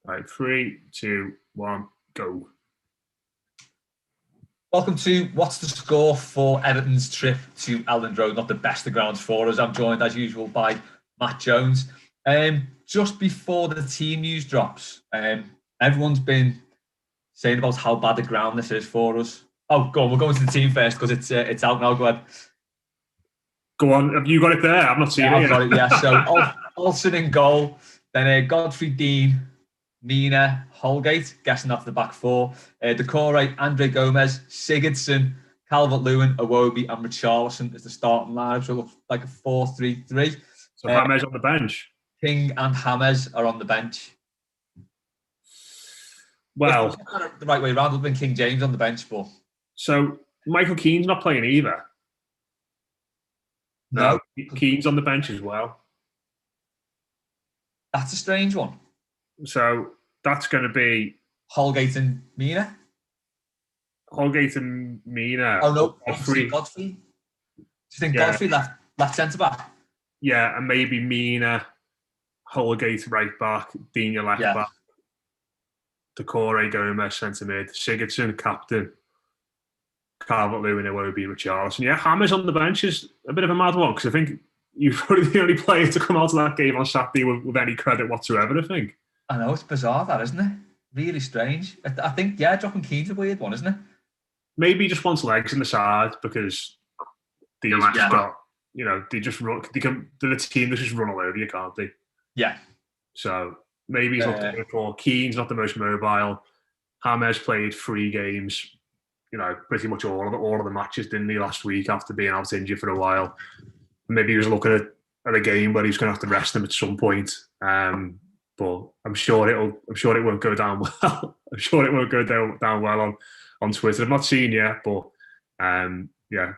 Right, 3, 2, 1, go. Welcome to What's the Score for Everton's trip to Elland Road. Not the best of grounds for us. I'm joined as usual by Matt Jones. Just before the team news drops, everyone's been saying about how bad the ground this is for us. Oh, go on. We'll go into the team first because it's out now. Go ahead. Go on. Have you got it there? I've not seen it yet. I've got it. Yeah. So Olsen in goal, then Godfrey, Dean, Mina, Holgate, guessing that's the back four. Decore, Andre Gomez, Sigurdsson, Calvert-Lewin, Iwobi, and Richarlison is the starting lineup. So it looks like a 4-3-3. So James on the bench. King and James are on the bench. Well, the right way around, it would have been King James on the bench, but so Michael Keane's not playing either. No, Keane's on the bench as well. That's a strange one. So that's going to be Holgate and Mina. Holgate and Mina. Oh no, Godfrey. Do you think Godfrey left centre back? Yeah, and maybe Mina, Holgate right back, Dean left back, Decore, Gomez centre mid, Sigurdsson captain, Calvert-Lewin, Iwobi, Richarlison. Yeah, Hammers on the bench is a bit of a mad one because I think you're probably the only player to come out of that game on Saturday with any credit whatsoever, I think. I know, it's bizarre that, isn't it? Really strange. I think, dropping Keane's a weird one, isn't it? Maybe he just wants legs in the side because they've got, they just run. They're a team that just run all over you, can't they? Yeah. So maybe he's not the for. Keane's not the most mobile. James played 3 games, pretty much all of the matches, didn't he, last week after being out injured for a while. Maybe he was looking at a game where he's going to have to rest him at some point. But I'm sure it won't go down well. I'm sure it won't go down well on Twitter. I've not seen yet, but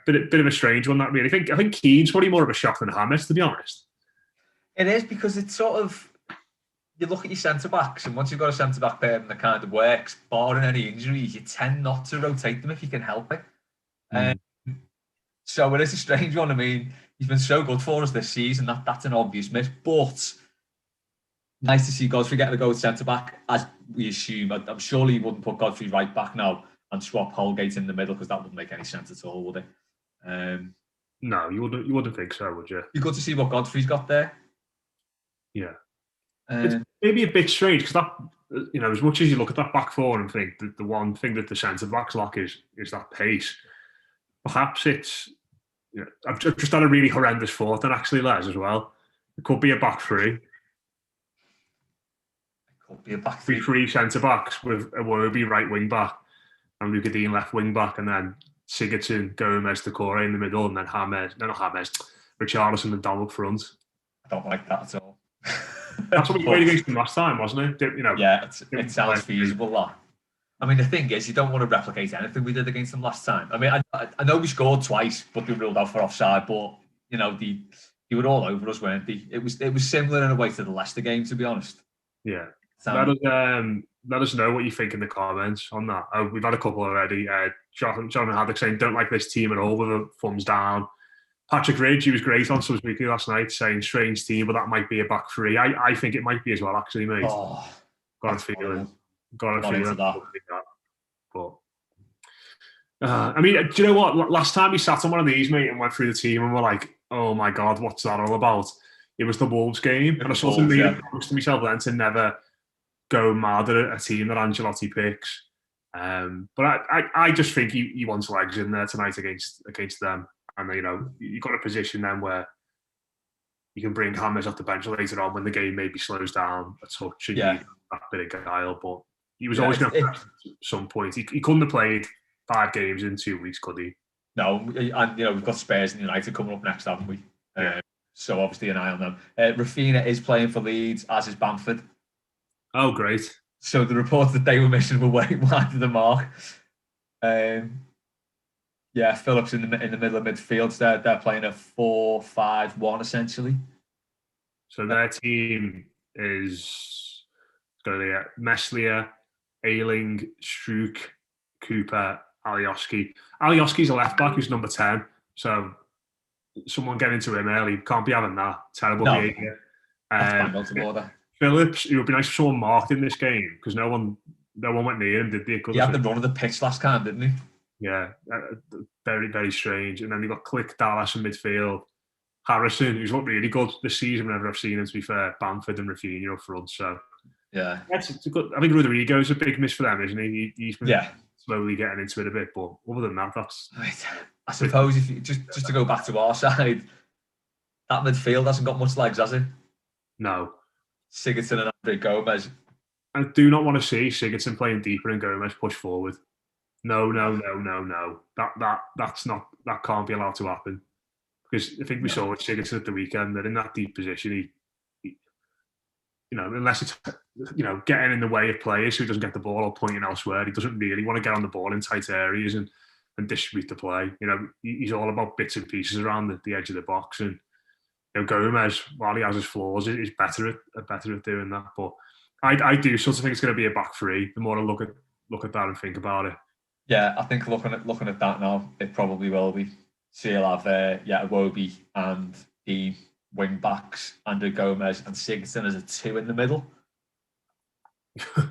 bit of a strange one that really. I think Keane's probably more of a shock than James, to be honest. It is because it's sort of, you look at your centre backs, and once you've got a centre back there and that kind of works, barring any injuries, you tend not to rotate them if you can help it. So it is a strange one. I mean, he's been so good for us this season. That's an obvious miss, but nice to see Godfrey getting a go at centre back, as we assume. I'm sure he wouldn't put Godfrey right back now and swap Holgate in the middle because that wouldn't make any sense at all, would it? No, you wouldn't think so, would you? Be good to see what Godfrey's got there. Yeah. It's maybe a bit strange because that, as much as you look at that back four and think that the one thing that the centre backs lack is that pace. Perhaps it's, I've just had a really horrendous thought, and actually, Les, as well. It could be a back three. Be a back three centre backs with Iwobi right wing back and Luca Dean left wing back, and then Sigurdsson, Gomez, Decore in the middle, and then Richarlison and Dom up front. I don't like that at all. That's what we played against them last time, wasn't it? Yeah, it sounds feasible. That. I mean, the thing is, you don't want to replicate anything we did against them last time. I mean, I know we scored twice, but we ruled out for offside. But they were all over us, weren't they? It was similar in a way to the Leicester game, to be honest. Yeah. Let us know what you think in the comments on that. We've had a couple already. Jonathan Haddock saying, don't like this team at all with the thumbs down. Patrick Ridge, he was great on Subs Weekly last night, saying strange team, but that might be a back three. I think it might be as well, actually, mate. Got a feeling. That. But I mean, do you know what? Last time we sat on one of these, mate, and went through the team, and we're like, oh my God, what's that all about? It was the Wolves game. And I sort of made a promise to myself then to never go mad at a team that Ancelotti picks. But I just think he wants legs in there tonight against them. And, you've got a position then where you can bring James off the bench later on when the game maybe slows down a touch and you need that bit of guile. But he was always going to at some point. He couldn't have played 5 games in 2 weeks, could he? No, and we've got Spurs and United coming up next, haven't we? So obviously an eye on them. Rafinha is playing for Leeds, as is Bamford. Oh, great. So the reports that they were missing were way wide of the mark. Phillips in the middle of midfield. They're playing a 4-5-1 essentially. So their team is going to be Meslier, Ayling, Struijk, Cooper, Alioski. Alioski's a left back who's number 10. So someone get into him early. Can't be having that. Terrible behaviour. Phillips, it would be nice if someone marked in this game because no one went near him, did they? He had the run of the pitch last time, didn't he? Yeah, very, very strange. And then they got Click, Dallas in midfield. Harrison, who's looked really good this season whenever I've seen him, to be fair. Bamford and Rafinha up front. So, yeah. It's a good. I think Rodrigo's a big miss for them, isn't he? He's been slowly getting into it a bit. But other than that, that's... I suppose if you, just to go back to our side, that midfield hasn't got much legs, has it? No. Sigurdsson and Andre Gomez. I do not want to see Sigurdsson playing deeper and Gomez push forward. No. That can't be allowed to happen. Because I think we saw with Sigurdsson at the weekend that in that deep position, he unless it's getting in the way of players so he doesn't get the ball or pointing elsewhere, he doesn't really want to get on the ball in tight areas and distribute the play. He's all about bits and pieces around the edge of the box. And Gomez, while he has his flaws, is better at doing that. But I do sort of think it's going to be a back three. The more I look at that and think about it. Yeah, I think looking at that now, it probably will be. So you'll have Iwobi and the wing backs, Andre Gomez and Sigurdsson as a 2 in the middle.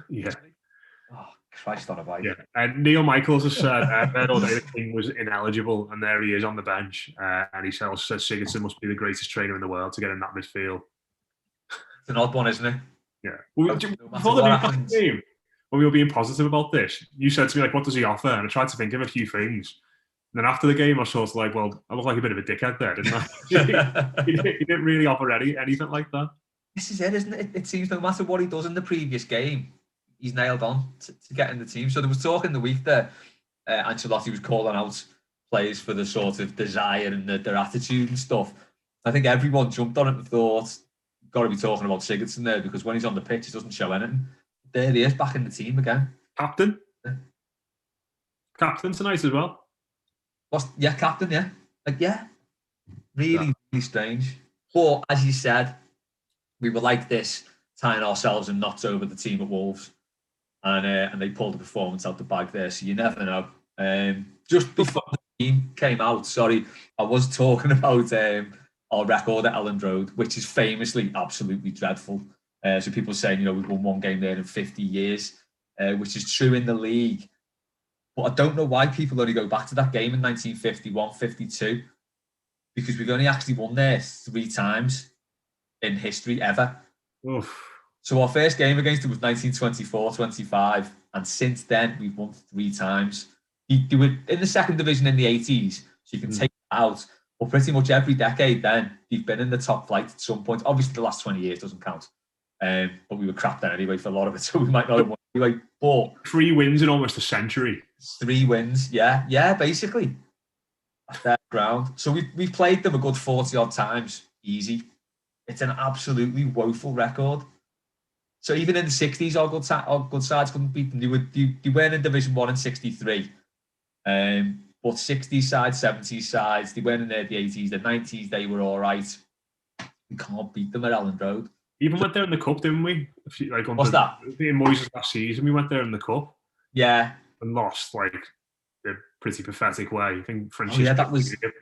Yeah. Oh, Christ on a bike. Yeah. And Neil Michaels has said the King was ineligible, and there he is on the bench. And he said Sigurdsson must be the greatest trainer in the world to get in that midfield. It's an odd one, isn't it? Yeah. Before the game, when we were being positive about this, you said to me, what does he offer? And I tried to think of a few things. And then after the game, I was sort of like, well, I look like a bit of a dickhead there, didn't I? he didn't really offer anything like that. This is it, isn't it? It seems no matter what he does in the previous game, he's nailed on to get in the team. So there was talk in the week that Ancelotti was calling out players for the sort of desire and their attitude and stuff. I think everyone jumped on it and thought, got to be talking about Sigurdsson there, because when he's on the pitch, he doesn't show anything. There he is, back in the team again. Captain tonight as well. Captain, yeah. Really strange. But as you said, we were like this, tying ourselves in knots over the team at Wolves, and they pulled the performance out the bag there. So you never know. Just before the team came out, I was talking about our record at Elland Road, which is famously absolutely dreadful. So people saying, we've won one game there in 50 years, which is true in the league. But I don't know why people only go back to that game in 1951, 52, because we've only actually won there 3 times in history ever. Oof. So our first game against them was 1924-25, and since then we've won 3 times. They were in the second division in the 80s, so you can take it out. But pretty much every decade then, they've been in the top flight at some point. Obviously, the last 20 years doesn't count. But we were crap then anyway for a lot of it, so we might not have won anyway. But 3 wins in almost a century. 3 wins, yeah, basically. At their ground. So we've played them a good 40 odd times, easy. It's an absolutely woeful record. So even in the 60s, our good sides couldn't beat them. They weren't in Division 1 in 63. But 60s sides, 70s sides, they weren't in there the 80s, the 90s, they were all right. We can't beat them at Elland Road. Even went there in the cup, didn't we? What's that? In Moyes' last season, we went there in the cup. Yeah. And lost, in a pretty pathetic way. I think Francisco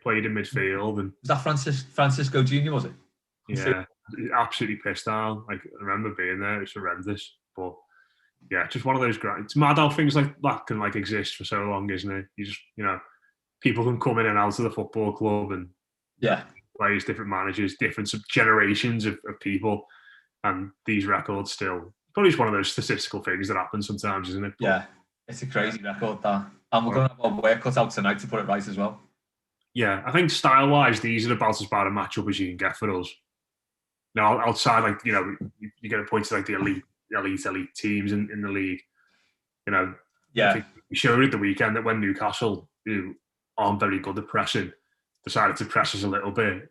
played in midfield. And was that Francisco Jr., was it? Yeah, absolutely pissed down. I remember being there. It was horrendous. But yeah, just one of those great. It's mad how things like that can exist for so long, isn't it? You just people can come in and out of the football club and players, different managers, different generations of people, and these records still. Probably just one of those statistical things that happen sometimes, isn't it? But, yeah, it's a crazy record that, and we're going to have our work cut out tonight to put it right as well. Yeah, I think style-wise, these are about as bad a matchup as you can get for us. Now, outside, you get a point to the elite teams in the league. I think we showed at the weekend that when Newcastle, who aren't very good at pressing, decided to press us a little bit,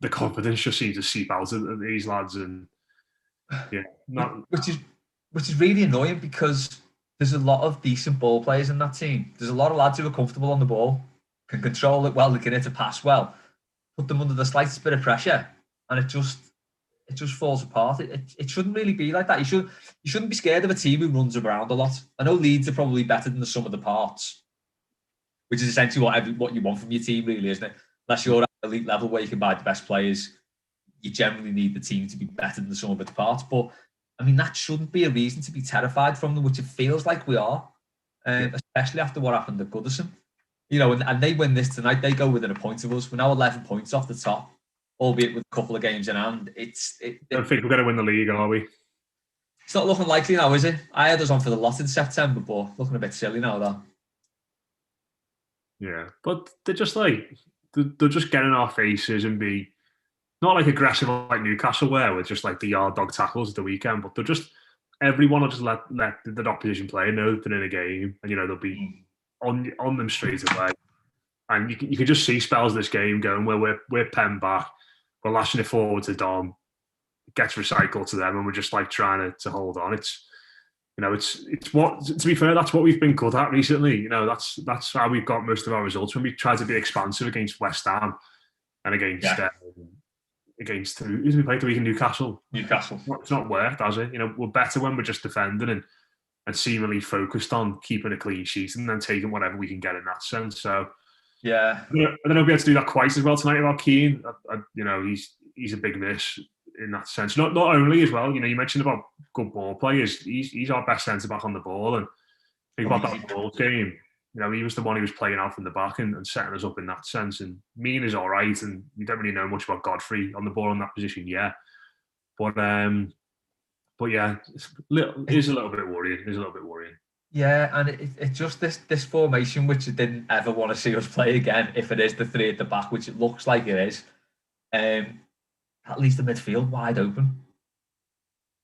the confidence just seemed to seep out of these lads, and which is really annoying because there's a lot of decent ball players in that team. There's a lot of lads who are comfortable on the ball, can control it well, they can hit a pass well, put them under the slightest bit of pressure, and it just falls apart. It shouldn't really be like that. You shouldn't be scared of a team who runs around a lot. I know Leeds are probably better than the sum of the parts, which is essentially what you want from your team, really, isn't it? Unless you're at elite level where you can buy the best players, you generally need the team to be better than the sum of its parts. But I mean, that shouldn't be a reason to be terrified from them, which it feels like we are, especially after what happened at Goodison. And they win this tonight. They go within a point of us. We're now 11 points off the top, albeit with a couple of games in hand. I don't think we're going to win the league, are we? It's not looking likely now, is it? I had us on for the lot in September, but looking a bit silly now, though. Yeah, but they're just they're just getting our faces and be not like aggressive like Newcastle were with just like the yard dog tackles at the weekend, but they're just everyone will just let the opposition play know that they're in a game, and they'll be on them straight away. And you can just see spells of this game going where we're penned back, we're lashing it forward to Dom, it gets recycled to them, and we're just like trying to hold on. It's what, to be fair, that's what we've been good at recently. That's how we've got most of our results when we try to be expansive against West Ham and against who did we play the week in Newcastle? It's not worked, has it? We're better when we're just defending and seemingly focused on keeping a clean sheet and then taking whatever we can get in that sense. So yeah, I don't know if we had to do that quite as well tonight about Keane. He's a big miss in that sense. Not only as well, you mentioned about good ball players. He's our best centre back on the ball, and think about that ball game. He was the one who was playing out from the back and setting us up in that sense. And Mina's all right, and we don't really know much about Godfrey on the ball in that position yet. But yeah, it is a little bit worrying. Yeah, and it's just this formation which I didn't ever want to see us play again. If it is the three at the back, which it looks like it is, at least the midfield wide open,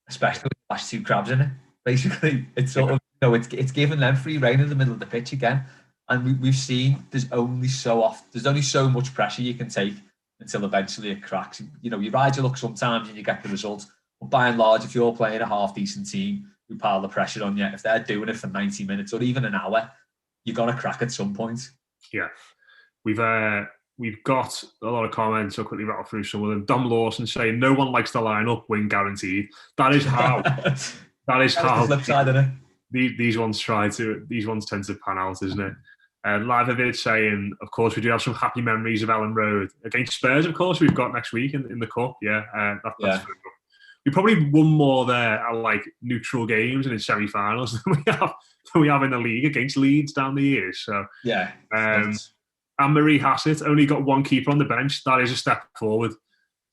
especially with the last two crabs in it. Basically, it's sort of it's giving them free rein in the middle of the pitch again. And we've seen there's only so much pressure you can take until eventually it cracks. You ride your luck sometimes and you get the result. But by and large, if you're playing a half decent team who pile the pressure on you, if they're doing it for 90 minutes or even an hour, you're gonna crack at some point. Yeah, we've got a lot of comments. I'll quickly rattle through some of them. Dom Lawson saying no one likes the lineup, win guaranteed. That is how. That's the flip side, isn't it? These ones tend to pan out, isn't it? Livevid saying, of course, we do have some happy memories of Ellen Road against Spurs. Of course, we've got next week in the cup. Yeah, that's true. We probably won more there at like neutral games and in semi-finals than we have in the league against Leeds down the years. So yeah. And Marie Hassett only got one keeper on the bench. That is a step forward.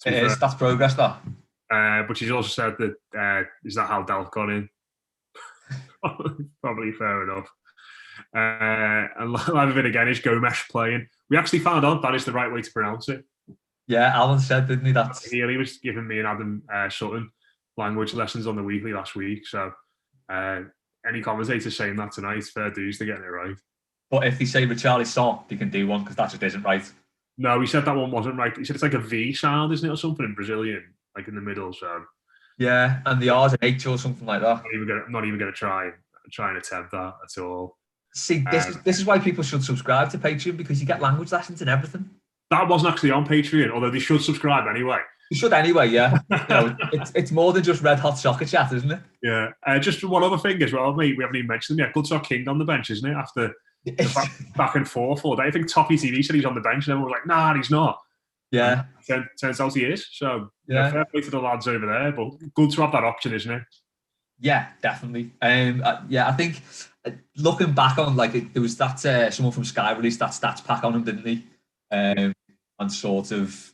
It is. That's progress, though. But she's also said that is that how Delph got in? Probably fair enough. And live of it again is Gomes playing. We actually found out that is the right way to pronounce it. Yeah, Alan said, didn't he? He was giving me and Adam Sutton language lessons on the weekly last week. So any commentator saying that tonight, fair dues to getting it right. But if they say Richarlison, they can do one because that just isn't right. No, he said that one wasn't right. He said it's like a V sound, isn't it, or something in Brazilian, like in the middle. So yeah, and the R's an H or something like that. Not even going to try and attempt that at all. See, this is why people should subscribe to Patreon, because you get language lessons and everything. That wasn't actually on Patreon, although they should subscribe anyway. You should anyway, yeah. It's more than just red hot soccer chat, isn't it? Yeah. Just one other thing as well, mate. We haven't even mentioned them yet. Goodsock King on the bench, isn't it? After the back and forth all day. I think Toppy TV said he's on the bench, and everyone was like, "Nah, he's not." Yeah. Turns out he is. So fair play to the lads over there. But good to have that option, isn't it? Yeah, definitely. I think looking back on there was that someone from Sky released that stats pack on him, didn't he? And sort of,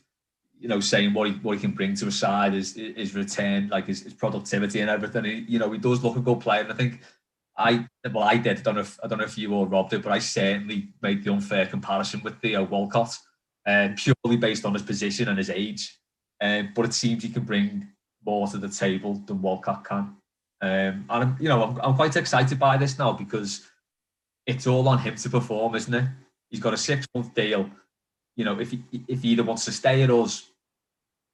saying what he can bring to a side, his return, like his productivity and everything. He does look a good player. And I think I did. I don't know if you or Rob did, but I certainly made the unfair comparison with Theo Walcott, purely based on his position and his age. But it seems he can bring more to the table than Walcott can. And I'm quite excited by this now, because it's all on him to perform, isn't it? He's got a 6-month deal. If he either wants to stay at us,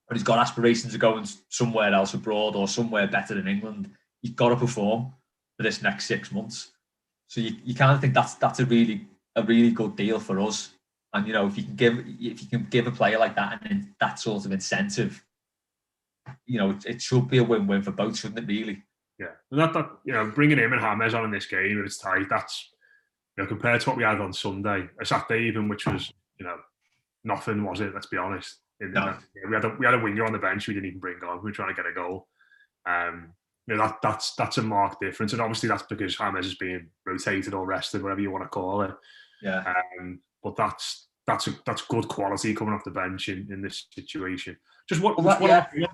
or he's got aspirations of going somewhere else abroad or somewhere better than England, he's got to perform for this next 6 months. So you kind of think that's a really good deal for us. And if you can give a player like that and that sort of incentive, it should be a win-win for both, shouldn't it? Really. Yeah, and that bringing him and James on in this game, if it's tight, that's compared to what we had on Sunday, a Saturday even, which was nothing, was it? Let's be honest. No. We had a winger on the bench we didn't even bring on. We were trying to get a goal. that's a marked difference, and obviously that's because James is being rotated or rested, whatever you want to call it. Yeah. But that's good quality coming off the bench in this situation. Just what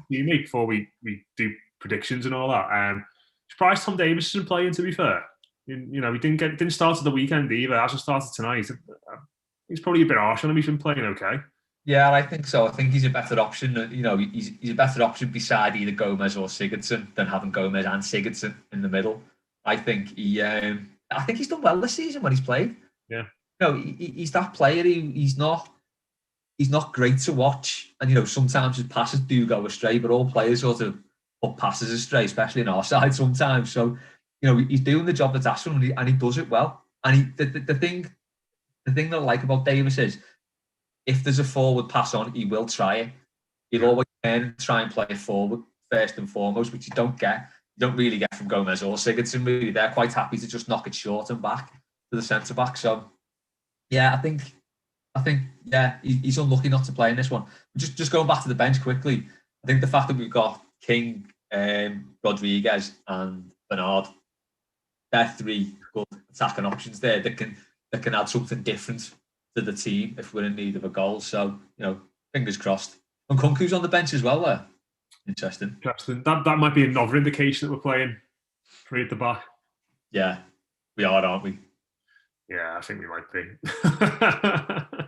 you make before we do predictions and all that. Surprised Tom Davis isn't playing. To be fair, he didn't start at the weekend either. Hasn't started tonight. He's probably a bit harsh on him. He's been playing okay. Yeah, I think so. I think he's a better option. He's a better option beside either Gomez or Sigurdsson than having Gomez and Sigurdsson in the middle. I think he's done well this season when he's played. Yeah. He's that player. He's not great to watch, and sometimes his passes do go astray. But all players sort of put passes astray, especially in our side sometimes. So he's doing the job that's asked of him, and he does it well. And the thing that I like about Davis is, if there's a forward pass on, he will try it. He'll always try and play it forward first and foremost, which you don't really get from Gomez or Sigurdsson. Really, they're quite happy to just knock it short and back to the centre back. So, yeah, I think he's unlucky not to play in this one. Just going back to the bench quickly, I think the fact that we've got King, Rodriguez, and Bernard, they're three good attacking options there that can add something different to the team if we're in need of a goal. So, fingers crossed. And Kunku's on the bench as well there. Interesting. That might be another indication that we're playing three at the back. Yeah, we are, aren't we? Yeah, I think we might be.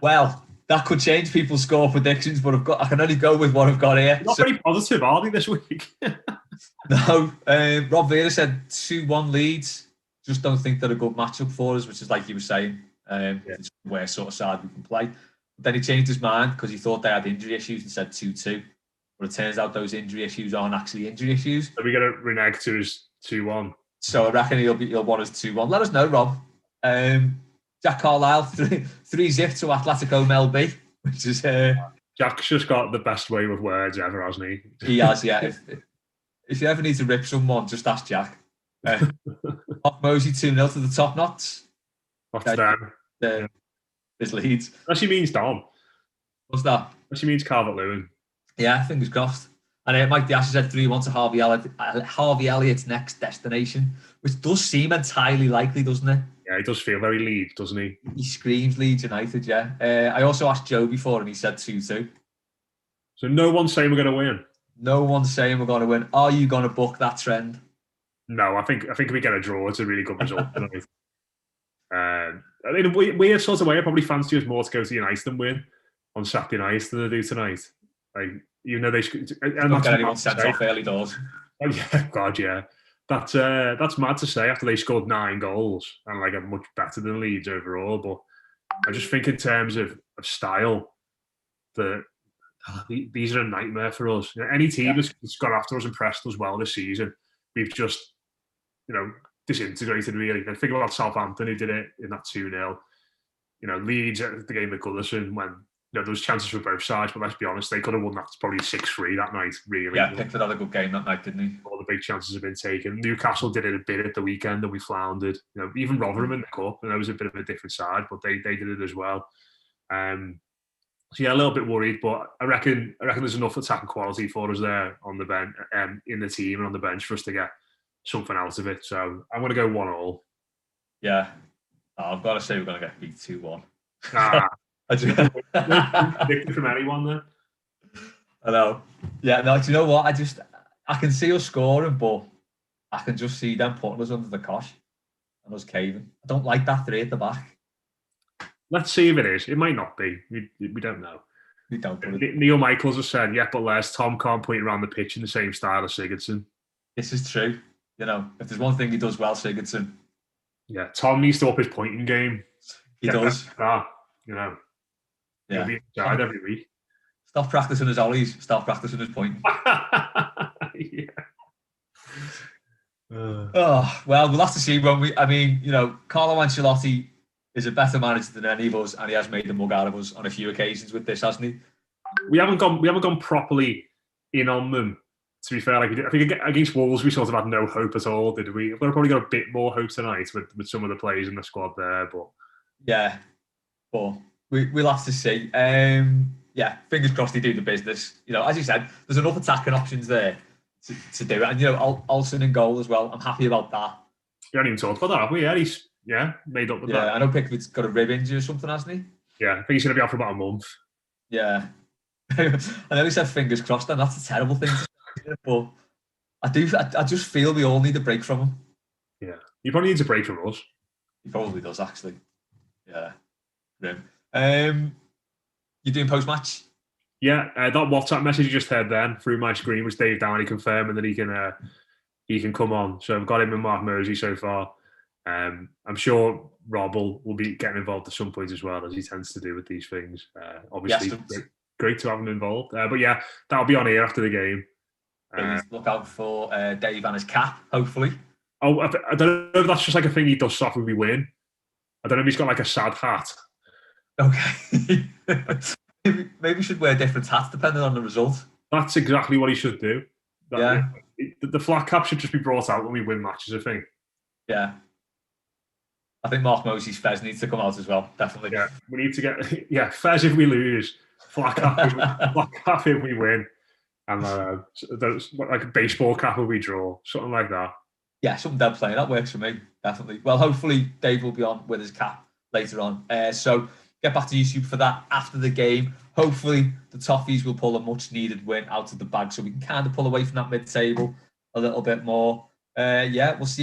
Well, that could change people's score predictions, but I can only go with what I've got here. Not very positive, are they, this week? No. Rob Vera said 2-1 Leeds. Just don't think they're a good matchup for us, which is like you were saying. It's where sort of side we can play. But then he changed his mind because he thought they had injury issues and said 2-2. But it turns out those injury issues aren't actually injury issues. So we're going to renege to his 2-1. So I reckon he'll want us 2-1. Let us know, Rob. Jack Carlisle 3-0 to Atletico Melby, which is Jack's just got the best way with words ever, hasn't he? He has, yeah. If you ever need to rip someone, just ask Jack. Mosey 2-0 to the Top Knots. What's them? There's Leeds. Actually means Dom. What's that? Actually means Calvert-Lewin. Yeah, fingers crossed. And Mike Diaz said 3-1 to Harvey Elliott's next destination, which does seem entirely likely, doesn't it? Yeah, he does feel very Leeds, doesn't he? He screams Leeds United, yeah. I also asked Joe before, and he said 2-2. So no one's saying we're going to win? No one's saying we're going to win. Are you going to book that trend? No, I think if we get a draw, it's a really good result tonight. I mean, weird sort of way, I probably fancy us more to go to United and win on Saturday night than they do tonight. Like, even though they not get anyone sent off early doors. Oh yeah, God, yeah. That's mad to say after they scored 9 goals and like are much better than Leeds overall. But I just think in terms of style, these are a nightmare for us. Any team that's got after us and pressed us well this season, we've just disintegrated really. And think about Southampton who did it in that 2-0. Leeds at the game with Goodison when there was chances for both sides, but let's be honest, they could have won that probably 6-3 that night, really. Yeah, Pickford had a good game that night, didn't he? All the big chances have been taken. Newcastle did it a bit at the weekend and we floundered. Even Rotherham in the cup, and that was a bit of a different side, but they did it as well. So yeah, a little bit worried, but I reckon there's enough attacking quality for us there on the bench, in the team and on the bench for us to get something out of it. So I'm going to go 1-1. Yeah, I've got to say we're going to get beat 2-1. Predicted from anyone there. I know. Yeah, no, do you know what? I can see us scoring, but I can just see them putting us under the cosh and us caving. I don't like that 3 at the back. Let's see if it is. It might not be. We don't know. We don't. Neil Michaels has said, yeah, but Les, Tom can't point around the pitch in the same style as Sigurdsson. This is true. If there's one thing he does well, Sigurdsson. Yeah, Tom needs to up his pointing game. He does. Yeah. He'll be inside every week. Stop practicing his ollies. Start practicing his pointing. Yeah. Well, we'll have to see when Carlo Ancelotti is a better manager than any of us, and he has made the mug out of us on a few occasions with this, hasn't he? We haven't gone properly in on them. To be fair, I think against Wolves we sort of had no hope at all, did we? We've probably got a bit more hope tonight with some of the players in the squad there, but yeah, but we'll have to see. Yeah, fingers crossed they do the business. As you said, there's enough attacking options there to do it. And, Olsen in goal as well. I'm happy about that. We haven't even talked about that, have we? Yeah, he's made up with that. Yeah, I know Pickford's got a rib injury or something, hasn't he? Yeah, I think he's going to be out for about a month. Yeah. I know he said fingers crossed, and that's a terrible thing to say, but I just feel we all need a break from him. Yeah. He probably needs a break from us. He probably does, actually. Yeah. Grim. You doing post-match? Yeah, that WhatsApp message you just heard then through my screen was Dave Downey confirming that he can come on. So I've got him and Mark Mersey so far. I'm sure Rob will be getting involved at some point as well, as he tends to do with these things. Obviously, great to have him involved. But yeah, that'll be on here after the game. Look out for Dave and his cap, hopefully. Oh, I don't know if that's just like a thing he does stuff when we win. I don't know if he's got like a sad hat. Okay. Maybe we should wear different hats depending on the result. That's exactly what he should do. Yeah. The flat cap should just be brought out when we win matches, I think. Yeah. I think Mark Mosey's Fez needs to come out as well, definitely. Yeah, we need to get Fez if we lose, flat cap if we win, and like a baseball cap if we draw, something like that. Yeah, something dead playing. That works for me, definitely. Well, hopefully Dave will be on with his cap later on. So get back to YouTube for that after the game. Hopefully the Toffees will pull a much needed win out of the bag so we can kind of pull away from that mid-table a little bit more. We'll see.